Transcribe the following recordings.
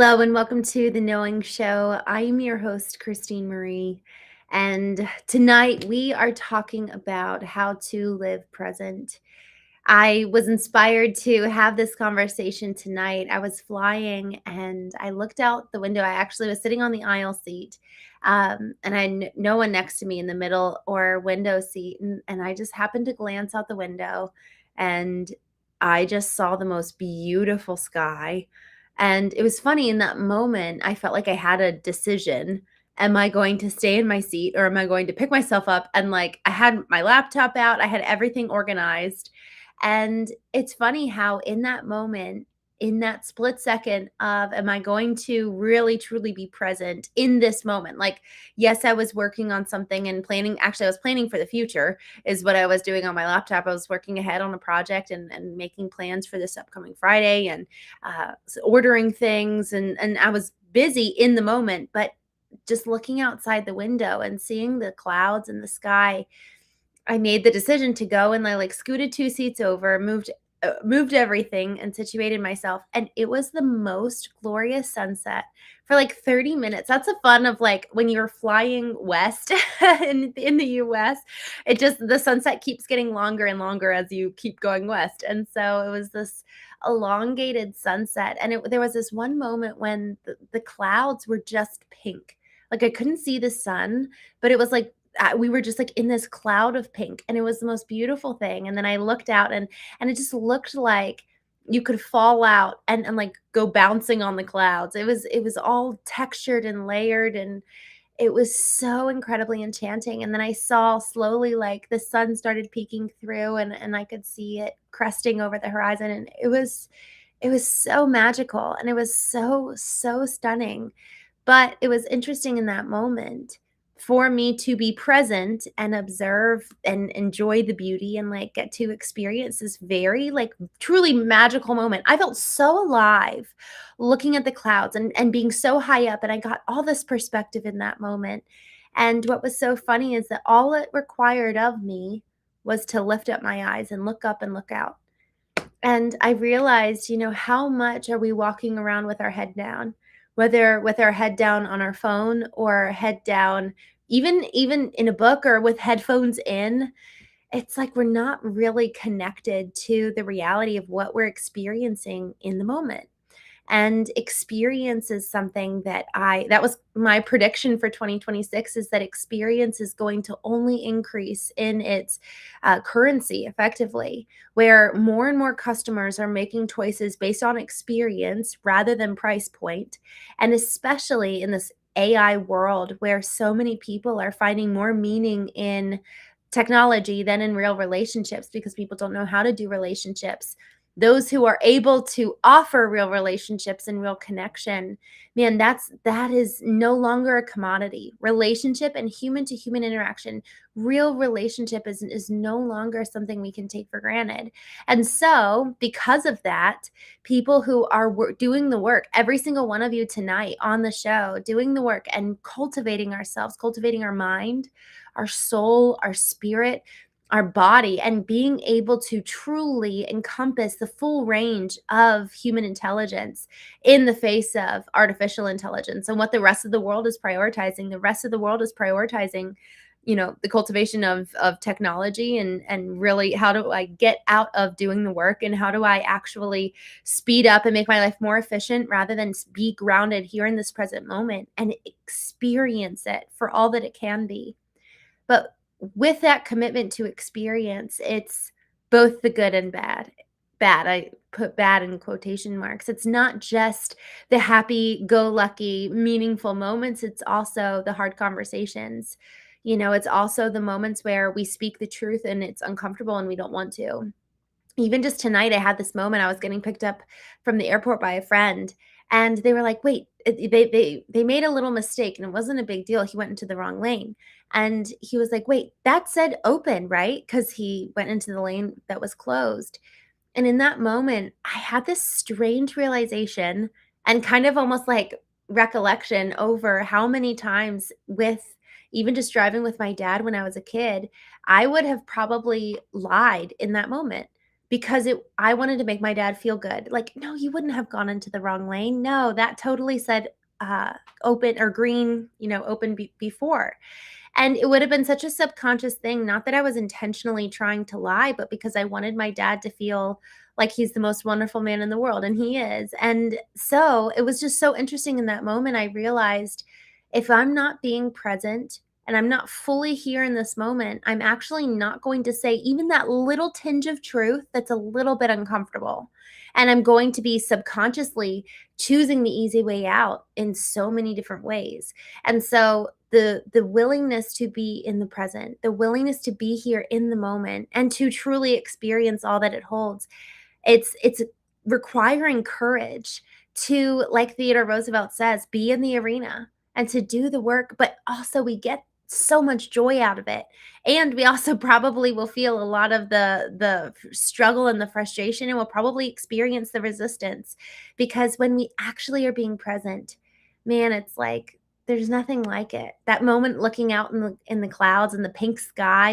Hello and welcome to the Knowing Show. I'm your host, Christene Marie. And tonight we are talking about how to live present. I was inspired to have this conversation tonight. I was flying and I looked out the window. I actually was sitting on the aisle seat, and I had no one next to me in the middle or window seat. And I just happened to glance out the window and I just saw the most beautiful sky. And it was funny in that moment, I felt like I had a decision. Am I going to stay in my seat or am I going to pick myself up? And like I had my laptop out, I had everything organized, and it's funny how in that moment, in that split second of, am I going to really truly be present in this moment? Like, yes, I was working on something and planning. Actually, I was planning for the future, is what I was doing on my laptop. I was working ahead on a project and making plans for this upcoming Friday and ordering things. And I was busy in the moment, but just looking outside the window and seeing the clouds and the sky, I made the decision to go and I like scooted 2 seats over, moved everything and situated myself, and it was the most glorious sunset for like 30 minutes. That's the fun of like when you're flying west in the US, it just the sunset keeps getting longer and longer as you keep going west. And so it was this elongated sunset, and there was this one moment when the clouds were just pink. Like I couldn't see the sun, but it was like we were just like in this cloud of pink, and it was the most beautiful thing. And then I looked out and it just looked like you could fall out and like go bouncing on the clouds. It was all textured and layered, and it was so incredibly enchanting. And then I saw slowly like the sun started peeking through, and I could see it cresting over the horizon, and it was so magical, and it was so stunning. But it was interesting in that moment for me to be present and observe and enjoy the beauty and like get to experience this very like truly magical moment. I felt so alive looking at the clouds and being so high up, and I got all this perspective in that moment. And what was so funny is that all it required of me was to lift up my eyes and look up and look out. And I realized, how much are we walking around with our head down, whether with our head down on our phone or head down, even in a book or with headphones in. It's like we're not really connected to the reality of what we're experiencing in the moment. And experience is something that was my prediction for 2026, is that experience is going to only increase in its currency effectively, where more and more customers are making choices based on experience rather than price point. And especially in this AI world where so many people are finding more meaning in technology than in real relationships because people don't know how to do relationships. Those who are able to offer real relationships and real connection, man, that is no longer a commodity. Relationship and human to human interaction, real relationship is no longer something we can take for granted. And so because of that, people who are doing the work, every single one of you tonight on the show, doing the work and cultivating ourselves, cultivating our mind, our soul, our spirit, our body, and being able to truly encompass the full range of human intelligence in the face of artificial intelligence and what the rest of the world is prioritizing. The rest of the world is prioritizing, the cultivation of technology and really how do I get out of doing the work and how do I actually speed up and make my life more efficient rather than be grounded here in this present moment and experience it for all that it can be. But with that commitment to experience, it's both the good and bad. Bad, I put bad in quotation marks. It's not just the happy go lucky, meaningful moments, it's also the hard conversations. It's also the moments where we speak the truth and it's uncomfortable and we don't want to. Even just tonight, I had this moment. I was getting picked up from the airport by a friend, and they were like, "Wait," they made a little mistake, and it wasn't a big deal. He went into the wrong lane, and he was like, "Wait, that said open, right?" Because he went into the lane that was closed. And in that moment, I had this strange realization and kind of almost like recollection over how many times with even just driving with my dad when I was a kid, I would have probably lied in that moment because I wanted to make my dad feel good. Like, "No, you wouldn't have gone into the wrong lane. No, that totally said, open or green, open before." And it would have been such a subconscious thing, not that I was intentionally trying to lie, but because I wanted my dad to feel like he's the most wonderful man in the world, and he is. And so it was just so interesting in that moment. I realized if I'm not being present and I'm not fully here in this moment, I'm actually not going to say even that little tinge of truth that's a little bit uncomfortable. And I'm going to be subconsciously choosing the easy way out in so many different ways. And so the willingness to be in the present, the willingness to be here in the moment and to truly experience all that it holds, it's requiring courage to, like Theodore Roosevelt says, be in the arena and to do the work, but also we get so much joy out of it. And we also probably will feel a lot of the struggle and the frustration, and we'll probably experience the resistance, because when we actually are being present, man, it's like there's nothing like it. That moment looking out in the clouds and the pink sky,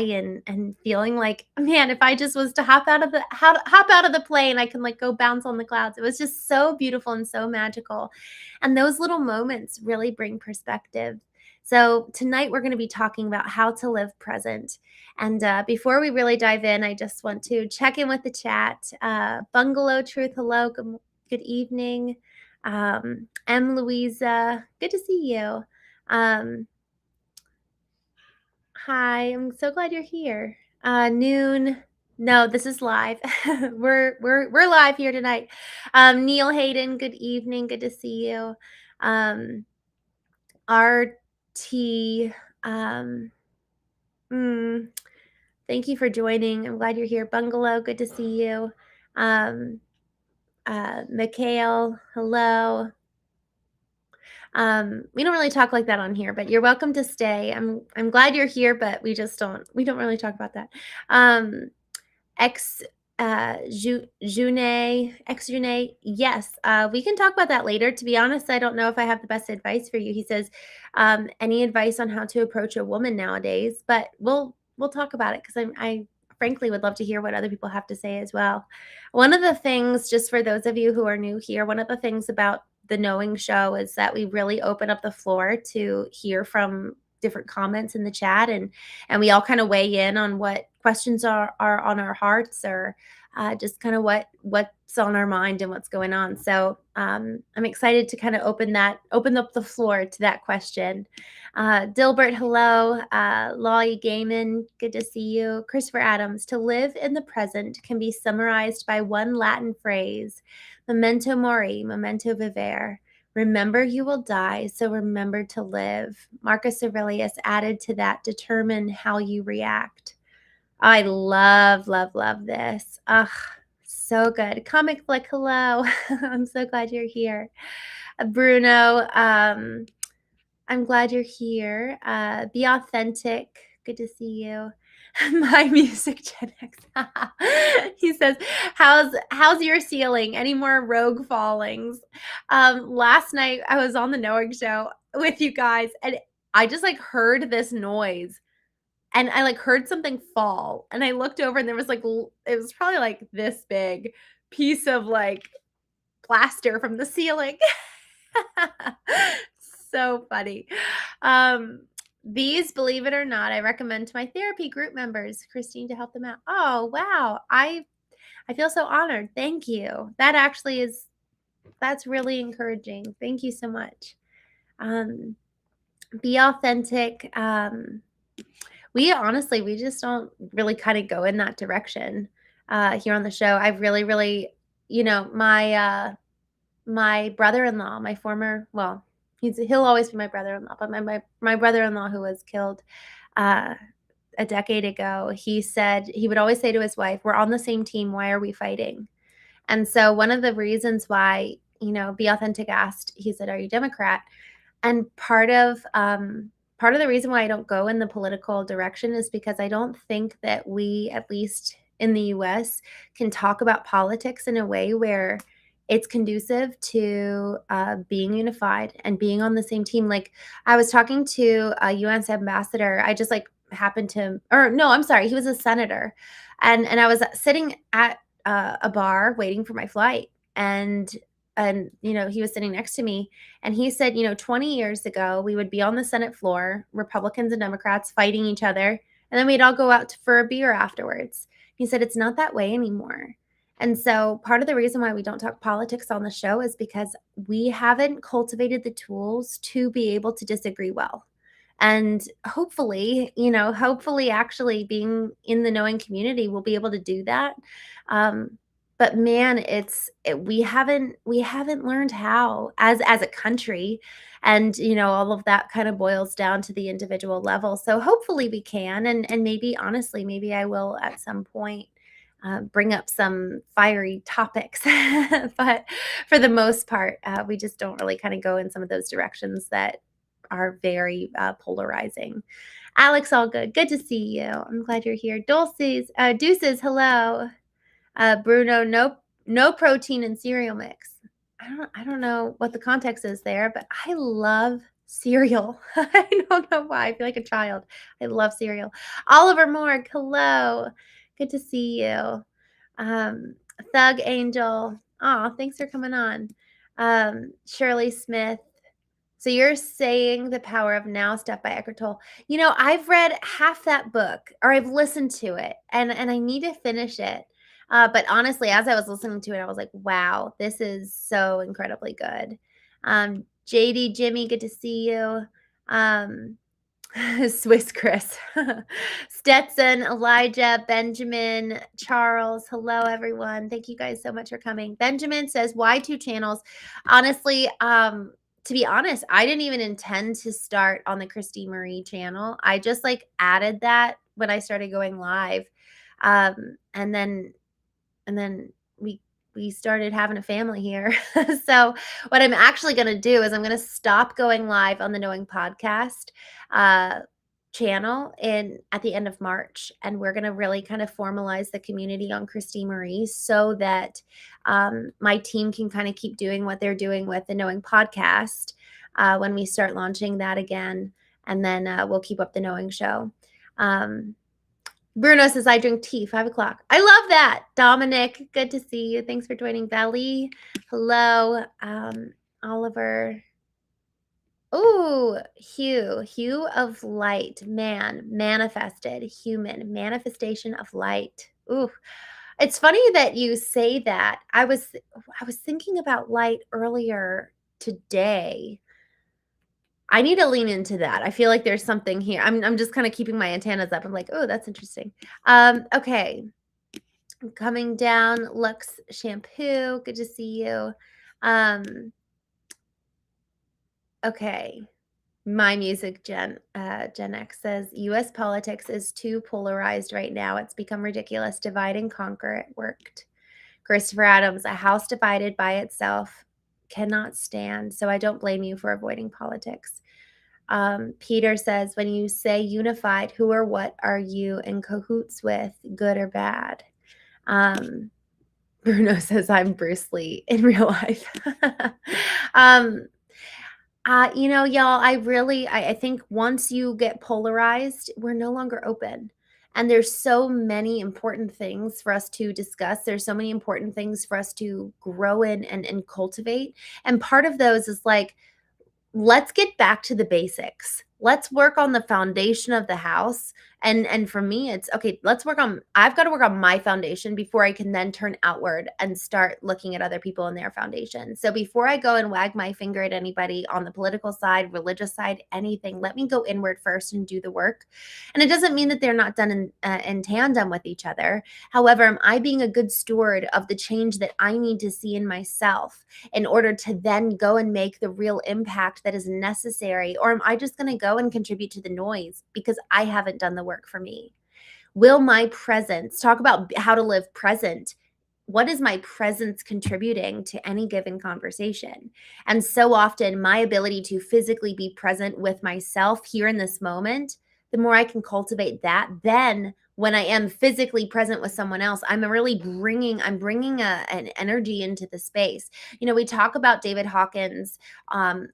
and feeling like, man, if I just was to hop out of the plane, I can like go bounce on the clouds. It was just so beautiful and so magical. And those little moments really bring perspective. So tonight we're going to be talking about how to live present. And before we really dive in, I just want to check in with the chat. Bungalow Truth, hello, good evening. Louisa, good to see you. Hi, I'm so glad you're here. Noon. No, this is live. We're live here tonight. Neil Hayden, good evening. Good to see you. RT. Um, mm, Thank you for joining. I'm glad you're here. Bungalow, good to see you. Mikhail, hello. We don't really talk like that on here, but you're welcome to stay. I'm glad you're here, but we don't really talk about that. Ex June, yes, we can talk about that later. To be honest, I don't know if I have the best advice for you. He says, any advice on how to approach a woman nowadays, but we'll talk about it, because I frankly would love to hear what other people have to say as well. One of the things, just for those of you who are new here, one of the things about the Knowing Show is that we really open up the floor to hear from different comments in the chat, and we all kind of weigh in on what questions are on our hearts, or just kind of what's on our mind and what's going on. So I'm excited to kind of open up the floor to that question. Dilbert, hello. Lawye Gaiman, good to see you. Christopher Adams, to live in the present can be summarized by one Latin phrase: memento mori, memento vivere. Remember you will die, so remember to live. Marcus Aurelius added to that, determine how you react. I love, love, love this. Ugh, so good. Comic Flick, hello. I'm so glad you're here. Bruno, I'm glad you're here. Be authentic. Good to see you. My music Gen X. He says, how's your ceiling? Any more rogue fallings? Last night I was on the Knowing Show with you guys, and I just like heard this noise, and I like heard something fall, and I looked over, and there was like, it was probably like this big piece of like plaster from the ceiling. So funny. These, believe it or not, I recommend to my therapy group members, Christine, to help them out. Oh, wow. I feel so honored. Thank you. That actually that's really encouraging. Thank you so much. Be authentic. We just don't really kind of go in that direction here on the show. I've really, my brother-in-law, my former, well, he'll always be my brother-in-law, but my brother-in-law, who was killed a decade ago, he said, he would always say to his wife, "We're on the same team. Why are we fighting?" And so one of the reasons why, Be Authentic asked, he said, "Are you Democrat?" And part of the reason why I don't go in the political direction is because I don't think that we, at least in the US, can talk about politics in a way where it's conducive to being unified and being on the same team. Like, I was talking to a UN's ambassador. I just like happened to, or no, I'm sorry, he was a senator, and I was sitting at a bar waiting for my flight, and he was sitting next to me, and he said, 20 years ago, we would be on the Senate floor, Republicans and Democrats fighting each other, and then we'd all go out for a beer afterwards. He said, it's not that way anymore. And so part of the reason why we don't talk politics on the show is because we haven't cultivated the tools to be able to disagree well. And hopefully actually being in the knowing community, we'll be able to do that. Um, but man, we haven't learned how as a country, and all of that kind of boils down to the individual level. So hopefully we can, and maybe honestly, maybe I will at some point bring up some fiery topics. But for the most part, we just don't really kind of go in some of those directions that are very polarizing. Alex, all good. Good to see you. I'm glad you're here. Deuces, hello. Bruno, no protein in cereal mix. I don't know what the context is there, but I love cereal. I don't know why. I feel like a child. I love cereal. Oliver Morg, hello. Good to see you. Thug Angel. Oh, thanks for coming on. Shirley Smith. So you're saying The Power of Now stuff by Eckhart Tolle. I've read half that book, or I've listened to it, and I need to finish it. But honestly, as I was listening to it, I was like, wow, this is so incredibly good. JD, Jimmy, good to see you. Swiss Chris. Stetson, Elijah, Benjamin, Charles. Hello, everyone. Thank you guys so much for coming. Benjamin says, why two channels? Honestly, to be honest, I didn't even intend to start on the Christene Marie channel. I just added that when I started going live. And then we started having a family here. So what I'm actually going to do is I'm going to stop going live on the Knowing Podcast channel at the end of March, and we're going to really kind of formalize the community on Christene Marie so that my team can kind of keep doing what they're doing with the Knowing Podcast when we start launching that again, and then we'll keep up the Knowing show. Bruno says, I drink tea, 5 o'clock. I love that. Dominic, good to see you. Thanks for joining. Valley, hello. Oliver. Oh, hue of light, man, manifested, human, manifestation of light. Ooh, it's funny that you say that. I was thinking about light earlier today. I need to lean into that. I feel like there's something here. I'm just kind of keeping my antennas up. I'm like, oh, that's interesting. Okay. Coming down, Lux Shampoo. Good to see you. Okay. My Music Gen X says, U.S. politics is too polarized right now. It's become ridiculous. Divide and conquer. It worked. Christopher Adams, a house divided by itself cannot stand. So I don't blame you for avoiding politics. Peter says, when you say unified, who or what are you in cahoots with, good or bad? Bruno says, I'm Bruce Lee in real life. Y'all, I think once you get polarized, we're no longer open. And there's so many important things for us to discuss. There's so many important things for us to grow in and cultivate. And part of those is let's get back to the basics. Let's work on the foundation of the house. And for me, it's okay, I've got to work on my foundation before I can then turn outward and start looking at other people and their foundation. So before I go and wag my finger at anybody on the political side, religious side, anything, let me go inward first and do the work. And it doesn't mean that they're not done in tandem with each other. However, am I being a good steward of the change that I need to see in myself in order to then go and make the real impact that is necessary? Or am I just going to go and contribute to the noise because I haven't done the work for me? Will my presence, talk about how to live present, what is my presence contributing to any given conversation? And so often my ability to physically be present with myself here in this moment, the more I can cultivate that, then when I am physically present with someone else, I'm bringing an energy into the space. We talk about David Hawkins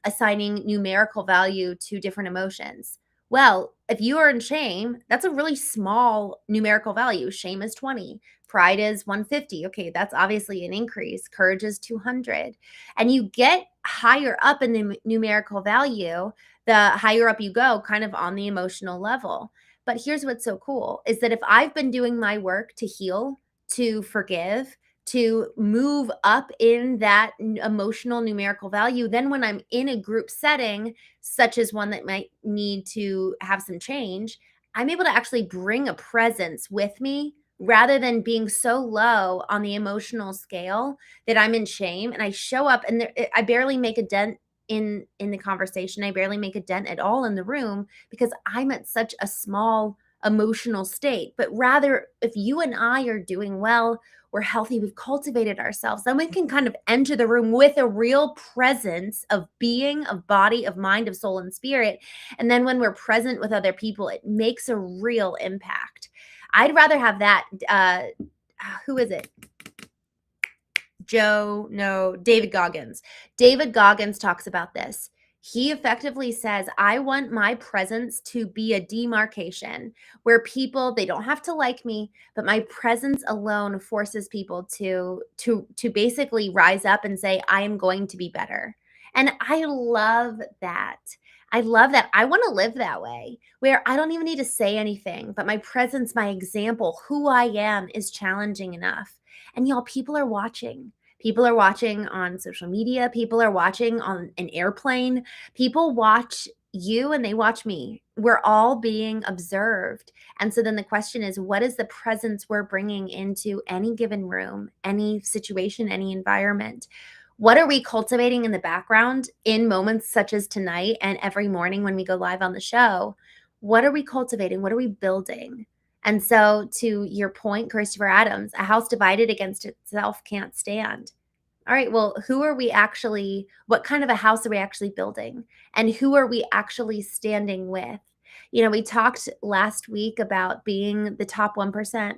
assigning numerical value to different emotions. Well, if you are in shame, that's a really small numerical value. Shame is 20. Pride is 150. Okay, that's obviously an increase. Courage is 200. And you get higher up in the numerical value, the higher up you go, kind of on the emotional level. But here's what's so cool is that if I've been doing my work to heal, to forgive, to move up in that emotional numerical value, then when I'm in a group setting, such as one that might need to have some change, I'm able to actually bring a presence with me rather than being so low on the emotional scale that I'm in shame and I show up and I barely make a dent in the conversation. I barely make a dent at all in the room because I'm at such a small emotional state. But rather, if you and I are doing well, we're healthy, we've cultivated ourselves, then we can kind of enter the room with a real presence of being, of body, of mind, of soul, and spirit. And then when we're present with other people, it makes a real impact. I'd rather have that. Who is it? David Goggins. David Goggins talks about this. He effectively says, I want my presence to be a demarcation where people, they don't have to like me, but my presence alone forces people to basically rise up and say, I am going to be better. And I love that. I love that. I want to live that way where I don't even need to say anything, but my presence, my example, who I am is challenging enough. And y'all, people are watching. People are watching on social media. People are watching on an airplane. People watch you and they watch me. We're all being observed. And so then the question is, what is the presence we're bringing into any given room, any situation, any environment? What are we cultivating in the background in moments such as tonight and every morning when we go live on the show? What are we cultivating? What are we building? And so, to your point, Christopher Adams, a house divided against itself can't stand. All right, well, what kind of a house are we actually building? And who are we actually standing with? We talked last week about being the top 1%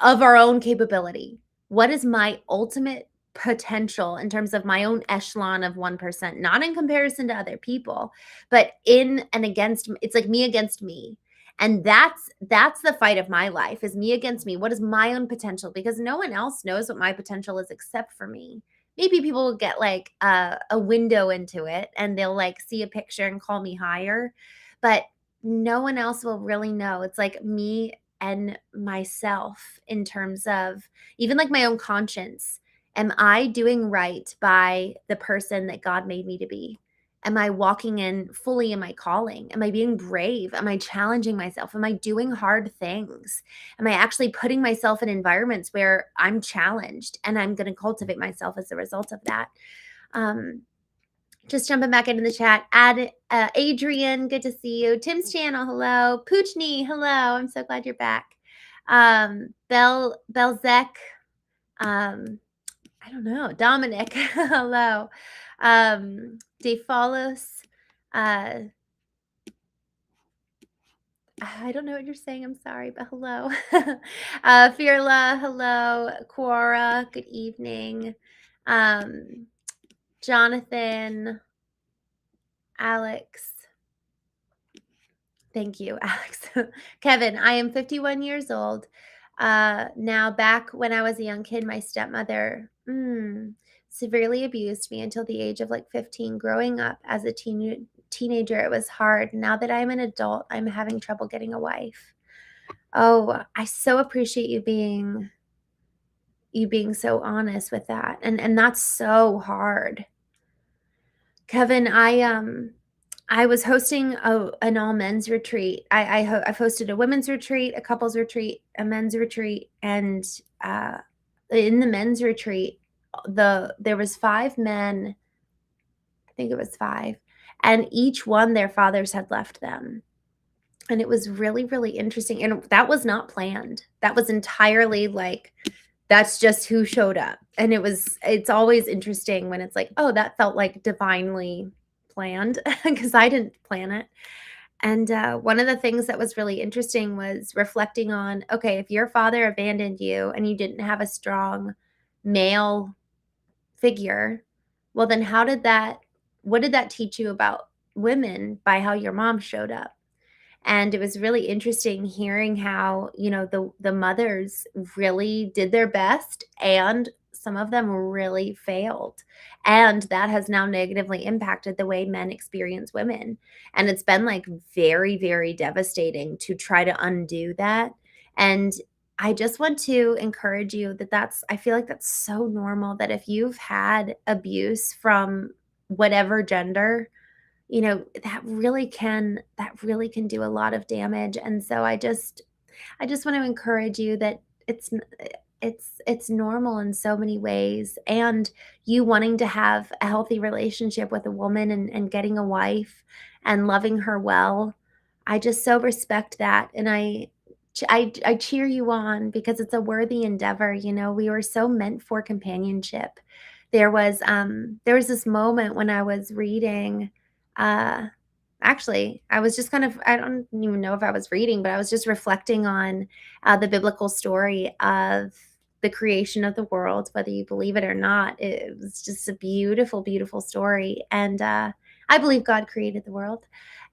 of our own capability. What is my ultimate potential in terms of my own echelon of 1%, not in comparison to other people, but in and against, it's like me against me. And that's the fight of my life is me against me. What is my own potential? Because no one else knows what my potential is except for me. Maybe people will get like a window into it and they'll like see a picture and call me higher, but no one else will really know. It's like me and myself in terms of even like my own conscience. Am I doing right by the person that God made me to be? Am I walking in fully in my calling? Am I being brave? Am I challenging myself? Am I doing hard things? Am I actually putting myself in environments where I'm challenged and I'm going to cultivate myself as a result of that? Just jumping back into the chat. Adrian, good to see you. Tim's channel, hello. Poochni, hello. I'm so glad you're back. Belzek, I don't know. Dominic, hello. Defalos, I don't know what you're saying. I'm sorry, but hello. Firla, hello. Quora, good evening. Jonathan, Alex. Thank you, Alex. Kevin, I am 51 years old. Now, back when I was a young kid, my stepmother severely abused me until the age of like 15. Growing up as a teenager, it was hard. Now that I'm an adult, I'm having trouble getting a wife. Oh, I so appreciate you being so honest with that. And that's so hard. Kevin, I was hosting an all men's retreat. I've hosted a women's retreat, a couples retreat, a men's retreat, and in the men's retreat, there was 5 men. I think it was 5, and each one their fathers had left them, and it was really, really interesting. And that was not planned. That was entirely like that's just who showed up. And it's always interesting when it's like, oh, that felt like divinely planned because I didn't plan it. And one of the things that was really interesting was reflecting on, okay, if your father abandoned you and you didn't have a strong male figure, well, then what did that teach you about women by how your mom showed up? And it was really interesting hearing how, the mothers really did their best and some of them really failed. And that has now negatively impacted the way men experience women. And it's been like very, very devastating to try to undo that. And I just want to encourage you that I feel like that's so normal that if you've had abuse from whatever gender, that really can do a lot of damage. And so I just want to encourage you that it's normal in so many ways, and you wanting to have a healthy relationship with a woman and getting a wife and loving her well. I just so respect that, and I cheer you on because it's a worthy endeavor. We were so meant for companionship. There was this moment when I was reading, uh actually, I was just kind of, I don't even know if I was reading, but I was just reflecting on the biblical story of the creation of the world, whether you believe it or not. It was just a beautiful, beautiful story. And I believe God created the world.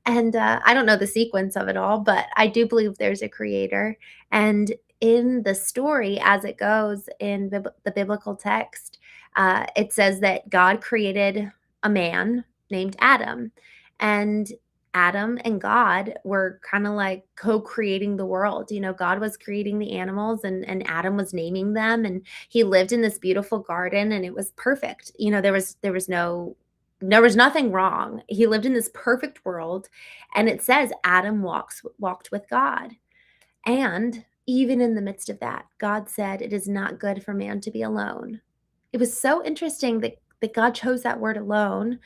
And I don't know the sequence of it all, but I do believe there's a creator. And in the story, as it goes in the biblical text, it says that God created a man named Adam. And Adam and God were kind of like co-creating the world. God was creating the animals, and Adam was naming them, and he lived in this beautiful garden, and it was perfect. There was nothing wrong. He lived in this perfect world, and it says Adam walked with God. And even in the midst of that, God said, "It is not good for man to be alone." It was so interesting that God chose that word alone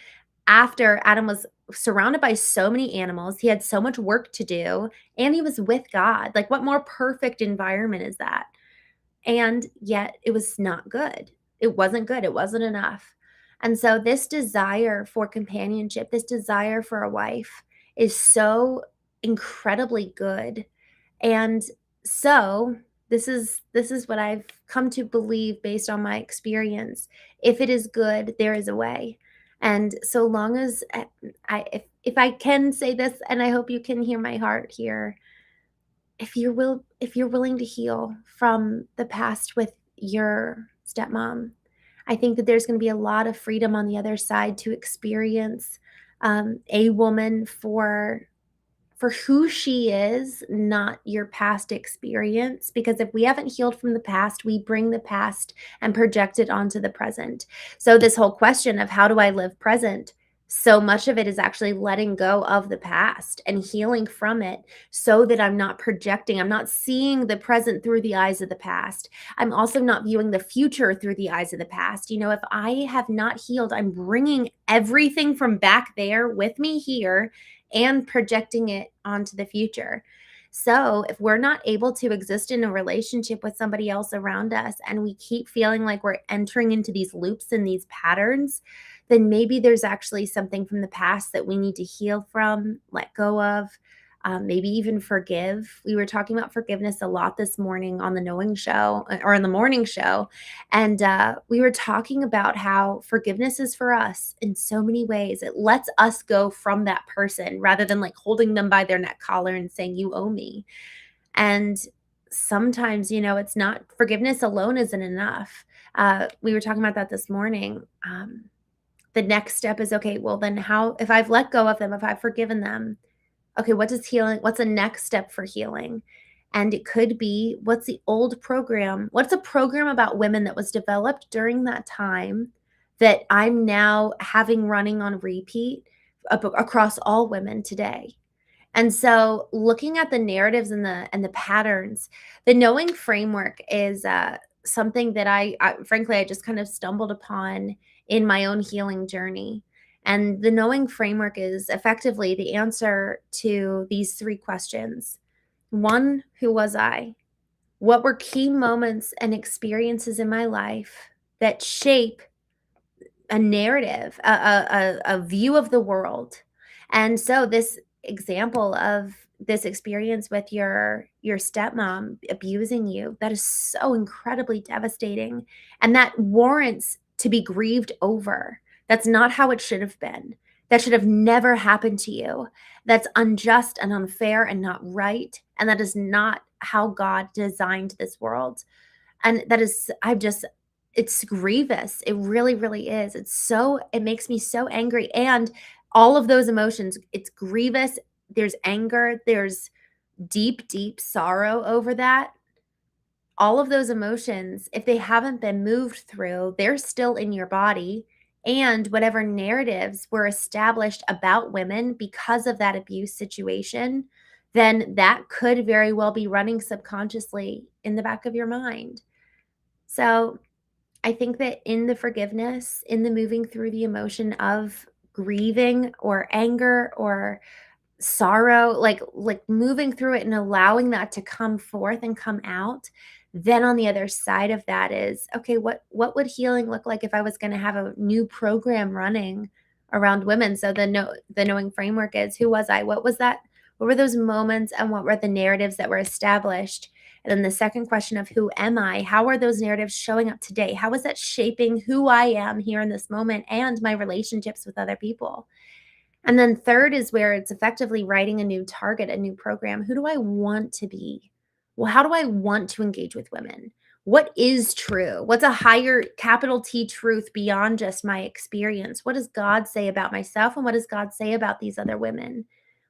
after Adam was surrounded by so many animals. He had so much work to do, and he was with God. Like, what more perfect environment is that? And yet it was not good. It wasn't good. It wasn't enough. And so this desire for companionship, this desire for a wife is so incredibly good. And so this is what I've come to believe based on my experience. If it is good, there is a way. And so long as if I can say this, and I hope you can hear my heart here, if you're willing to heal from the past with your stepmom, I think that there's going to be a lot of freedom on the other side to experience a woman for who she is, not your past experience. Because if we haven't healed from the past, we bring the past and project it onto the present. So, this whole question of how do I live present? So much of it is actually letting go of the past and healing from it so that I'm not projecting. I'm not seeing the present through the eyes of the past. I'm also not viewing the future through the eyes of the past. If I have not healed, I'm bringing everything from back there with me here and projecting it onto the future. So, if we're not able to exist in a relationship with somebody else around us and we keep feeling like we're entering into these loops and these patterns, then maybe there's actually something from the past that we need to heal from, let go of, maybe even forgive. We were talking about forgiveness a lot this morning on the Knowing Show, or in the morning show. And we were talking about how forgiveness is for us in so many ways. It lets us go from that person rather than like holding them by their neck collar and saying, "You owe me." And sometimes, it's not, forgiveness alone isn't enough. We were talking about that this morning. The next step is, okay, well, then how, if I've let go of them, if I've forgiven them, okay, what's the next step for healing? And it could be, what's the old program? What's a program about women that was developed during that time that I'm now having running on repeat across all women today? And so looking at the narratives and the patterns, the knowing framework is something that I frankly I just kind of stumbled upon in my own healing journey. And the knowing framework is effectively the answer to these three questions. One, who was I? What were key moments and experiences in my life that shape a narrative, a view of the world? And so this example of this experience with your stepmom abusing you, that is so incredibly devastating, and that warrants to be grieved over. That's not how it should have been. that should have never happened to you, that's unjust and unfair and not right, and that is not how God designed this world. And that is I've just it's grievous. It really, really is. It makes me so angry, and all of those emotions, it's grievous, there's anger, there's deep, deep sorrow over that. All of those emotions, if they haven't been moved through, they're still in your body, and whatever narratives were established about women because of that abuse situation, then that could very well be running subconsciously in the back of your mind. So, I think that in the forgiveness, in the moving through the emotion of grieving or anger or sorrow, like moving through it and allowing that to come forth and come out, then on the other side of that is, okay, what would healing look like if I was gonna have a new program running around women? So the knowing framework is, who was I? What was that? What were those moments and what were the narratives that were established? And then the second question of, who am I? How are those narratives showing up today? How is that shaping who I am here in this moment and my relationships with other people? And then third is where it's effectively writing a new target, a new program. Who do I want to be? Well, how do I want to engage with women? What is true? What's a higher capital T truth beyond just my experience? What does God say about myself and what does God say about these other women?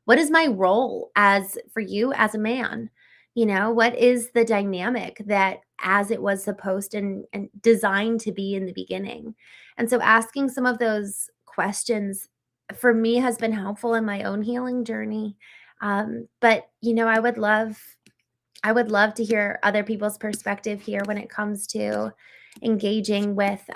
What is my role as for you as a man? What is the dynamic that as it was supposed and designed to be in the beginning? And so asking some of those questions for me has been helpful in my own healing journey. But I would love to hear other people's perspective here when it comes to engaging with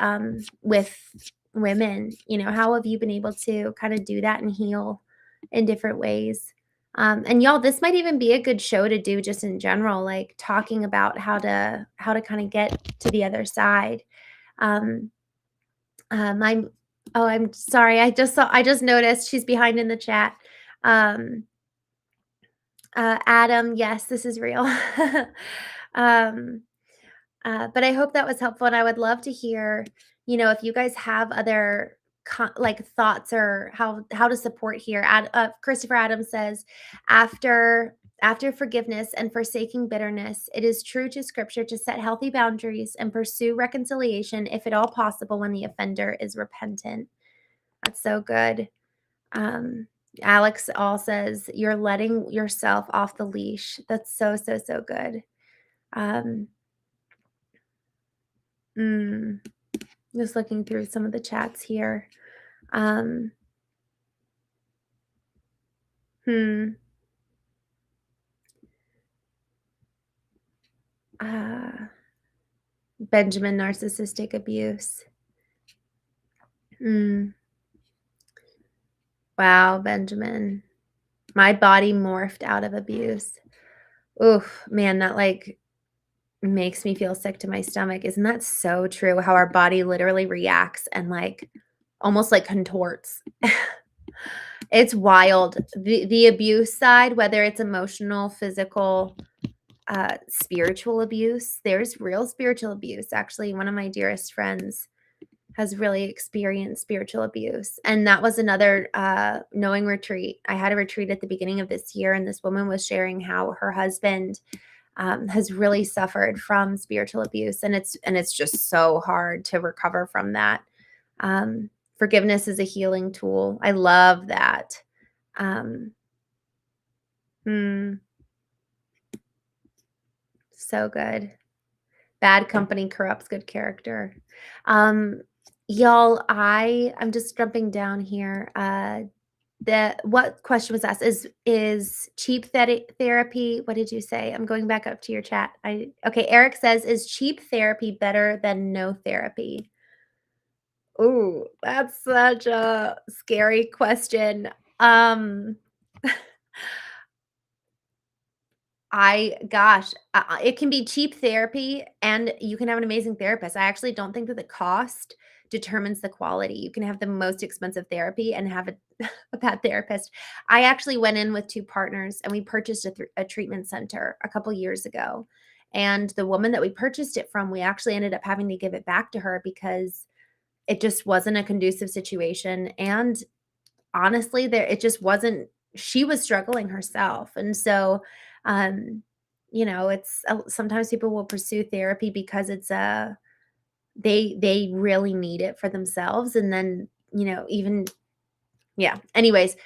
women. How have you been able to kind of do that and heal in different ways? And y'all, this might even be a good show to do just in general, like talking about how to kind of get to the other side. Um, I'm Oh, I'm sorry. I just noticed she's behind in the chat. Um, Adam, yes, this is real. um, but I hope that was helpful, and I would love to hear, if you guys have other like thoughts or how to support here. Christopher Adams says, after forgiveness and forsaking bitterness, it is true to Scripture to set healthy boundaries and pursue reconciliation, if at all possible, when the offender is repentant. That's so good. Um, Alex all says, you're letting yourself off the leash. That's so, so, so good. Um, mm, just looking through some of the chats here. Um, hmm. Uh, Benjamin, narcissistic abuse. Mm, wow, Benjamin. My body morphed out of abuse. Oof, man, that makes me feel sick to my stomach. Isn't that so true? How our body literally reacts and almost like contorts. It's wild. The abuse side, whether it's emotional, physical, spiritual abuse, there's real spiritual abuse. Actually, one of my dearest friends has really experienced spiritual abuse. And that was another knowing retreat. I had a retreat at the beginning of this year, and this woman was sharing how her husband has really suffered from spiritual abuse, and it's just so hard to recover from that. Forgiveness is a healing tool. I love that. Um, hmm, so good. Bad company corrupts good character. Um, y'all, I'm just jumping down here. What question was asked is cheap therapy? What did you say? I'm going back up to your chat. Okay. Eric says, is cheap therapy better than no therapy? Ooh, that's such a scary question. Um, it can be cheap therapy and you can have an amazing therapist. I actually don't think that the cost determines the quality. You can have the most expensive therapy and have a bad therapist. I actually went in with two partners and we purchased a treatment center a couple years ago. And the woman that we purchased it from, we actually ended up having to give it back to her because it just wasn't a conducive situation. And honestly, it just wasn't, she was struggling herself. And so, um, it's sometimes people will pursue therapy because it's they really need it for themselves. And then, even, yeah. Anyways,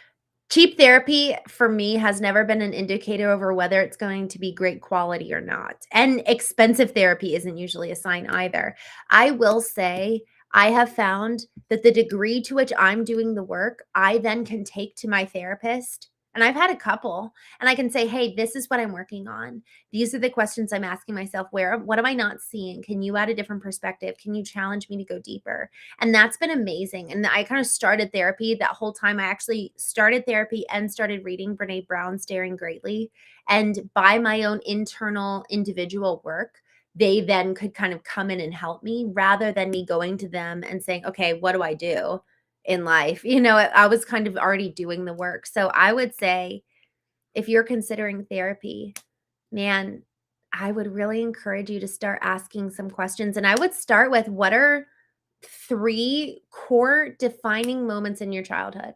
cheap therapy for me has never been an indicator over whether it's going to be great quality or not. And expensive therapy isn't usually a sign either. I will say I have found that the degree to which I'm doing the work, I then can take to my therapist. And I've had a couple, and I can say, hey, this is what I'm working on. These are the questions I'm asking myself. What am I not seeing? Can you add a different perspective? Can you challenge me to go deeper? And that's been amazing. And I kind of started therapy that whole time. I actually started therapy and started reading Brene Brown's Daring Greatly. And by my own internal individual work, they then could kind of come in and help me rather than me going to them and saying, okay, what do I do in life? I was kind of already doing the work. So I would say if you're considering therapy, man, I would really encourage you to start asking some questions. And I would start with, what are 3 core defining moments in your childhood?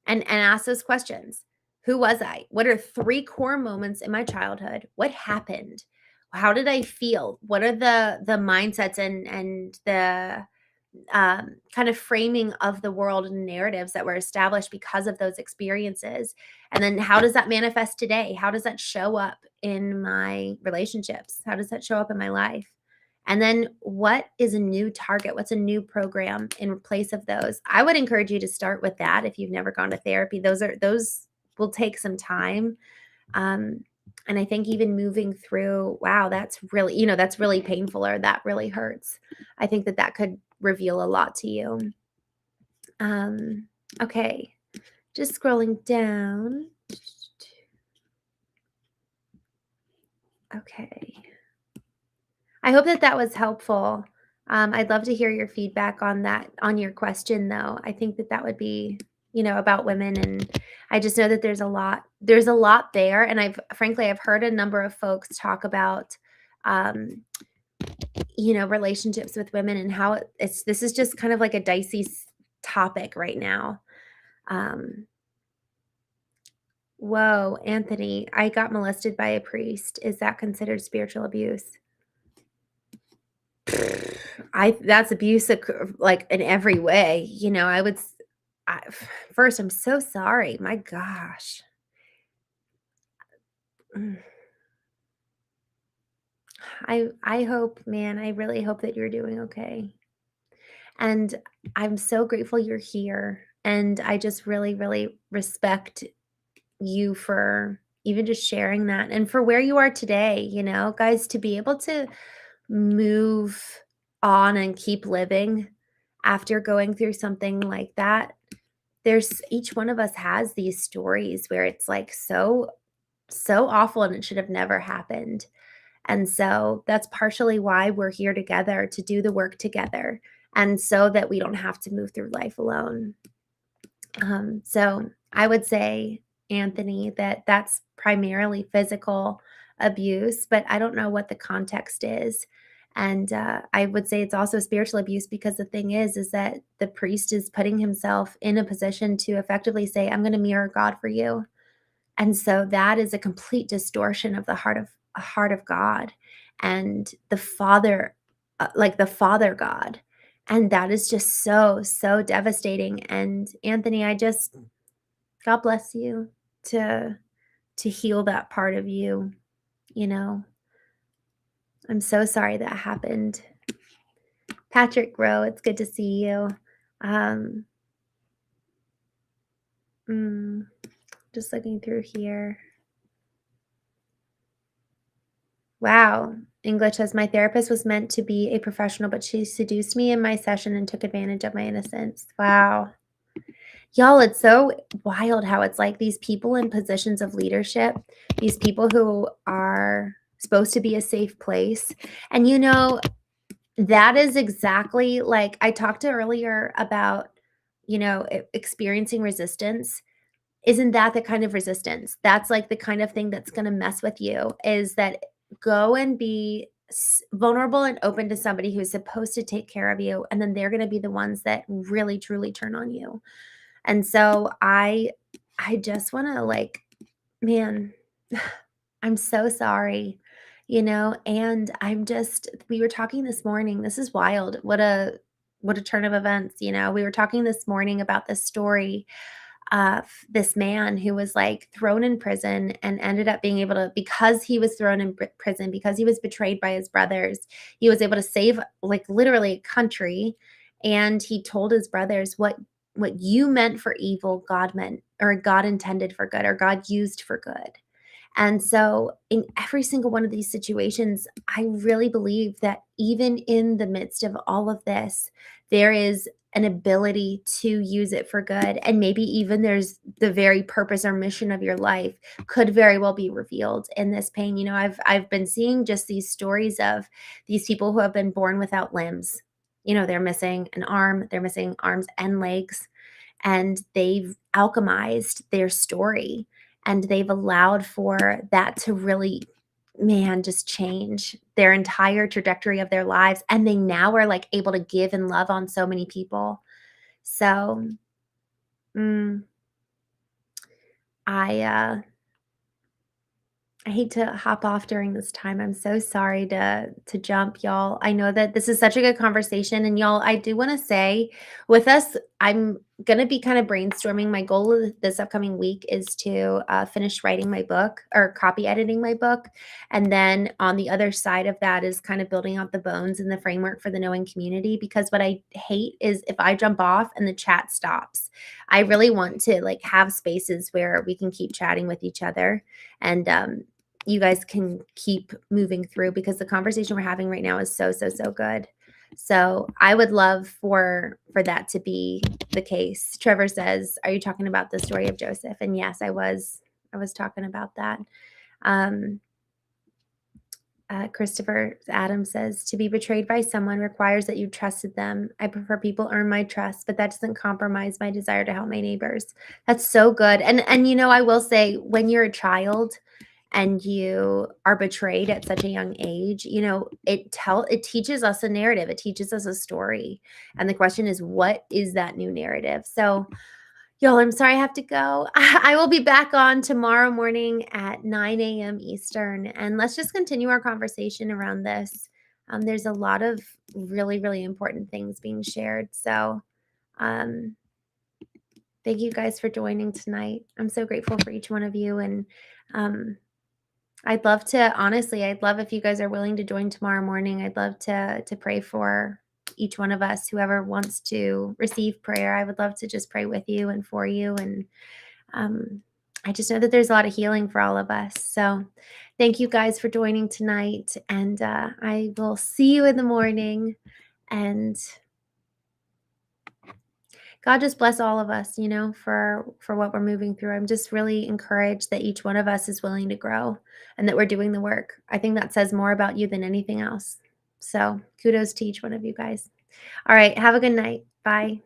And ask those questions. Who was I? What are 3 core moments in my childhood? What happened? How did I feel? What are the mindsets and the kind of framing of the world and narratives that were established because of those experiences? And then how does that manifest today? How does that show up in my relationships? How does that show up in my life? And then what is a new target? What's a new program in place of those? I would encourage you to start with that if you've never gone to therapy. Those will take some time. And I think even moving through, wow, that's really painful, or that really hurts. I think that could reveal a lot to you. Okay, just scrolling down. Okay. I hope that was helpful. I'd love to hear your feedback on that, on your question, though. I think that would be, about women. And I just know that there's a lot there. And I've heard a number of folks talk about, relationships with women and how this is just kind of like a dicey topic right now. Whoa, Anthony, I got molested by a priest. Is that considered spiritual abuse? That's abuse, like, in every way. First, I'm so sorry. My gosh. Mm. I hope, man, I really hope that you're doing okay. And I'm so grateful you're here. And I just really, really respect you for even just sharing that and for where you are today, guys, to be able to move on and keep living after going through something like that. Each one of us has these stories where it's like so awful and it should have never happened. And so that's partially why we're here together, to do the work together, and so that we don't have to move through life alone. So I would say, Anthony, that's primarily physical abuse, but I don't know what the context is. And I would say it's also spiritual abuse, because the thing is that the priest is putting himself in a position to effectively say, I'm going to mirror God for you. And so that is a complete distortion of the heart of God and the Father, like the Father God. And that is just so devastating. And Anthony, God bless you to heal that part of you, you know. I'm so sorry that happened. Patrick Rowe, it's good to see you. Um, just looking through here. Wow. English says, my therapist was meant to be a professional, but she seduced me in my session and took advantage of my innocence. Wow. Y'all, it's so wild how it's like these people in positions of leadership, these people who are supposed to be a safe place. And that is exactly, like I talked to earlier about, experiencing resistance. Isn't that the kind of resistance? That's like the kind of thing that's going to mess with you, is that go and be vulnerable and open to somebody who's supposed to take care of you. And then they're going to be the ones that really, truly turn on you. And so I just want to like, man, I'm so sorry, and we were talking this morning. This is wild. What a turn of events. We were talking this morning about this story of this man who was like thrown in prison and ended up being able to, because he was thrown in prison, because he was betrayed by his brothers, he was able to save like literally a country. And he told his brothers, what you meant for evil, God meant, or God intended for good, or God used for good. And so, in every single one of these situations, I really believe that even in the midst of all of this, there is an ability to use it for good. And maybe even there's the very purpose or mission of your life could very well be revealed in this pain. I've been seeing just these stories of these people who have been born without limbs. They're missing an arm, they're missing arms and legs, and they've alchemized their story, and they've allowed for that to really, man, just change their entire trajectory of their lives, and they now are like able to give and love on so many people. So mm, I hate to hop off during this time. I'm so sorry to jump, y'all. I know that this is such a good conversation, and y'all, I do want to say, with us, I'm gonna be kind of brainstorming. My goal of this upcoming week is to finish writing my book, or copy editing my book, and then on the other side of that is kind of building out the bones and the framework for the knowing community. Because what I hate is if I jump off and the chat stops. I really want to like have spaces where we can keep chatting with each other, and you guys can keep moving through, because the conversation we're having right now is so, so, so good. So I would love for that to be the case. Trevor says, "Are you talking about the story of Joseph?" And yes, I was. I was talking about that. Um, Christopher Adams says, "To be betrayed by someone requires that you trusted them. I prefer people earn my trust, but that doesn't compromise my desire to help my neighbors." That's so good. And I will say, when you're a child and you are betrayed at such a young age, it teaches us a narrative. It teaches us a story. And the question is, what is that new narrative? So, y'all, I'm sorry I have to go. I will be back on tomorrow morning at 9 a.m. Eastern, and let's just continue our conversation around this. There's a lot of really, really important things being shared. So, um, thank you guys for joining tonight. I'm so grateful for each one of you. And um, I'd love if you guys are willing to join tomorrow morning. I'd love to pray for each one of us, whoever wants to receive prayer. I would love to just pray with you and for you. And um, I just know that there's a lot of healing for all of us. So thank you guys for joining tonight. And I will see you in the morning. And God just bless all of us, for what we're moving through. I'm just really encouraged that each one of us is willing to grow and that we're doing the work. I think that says more about you than anything else. So kudos to each one of you guys. All right. Have a good night. Bye.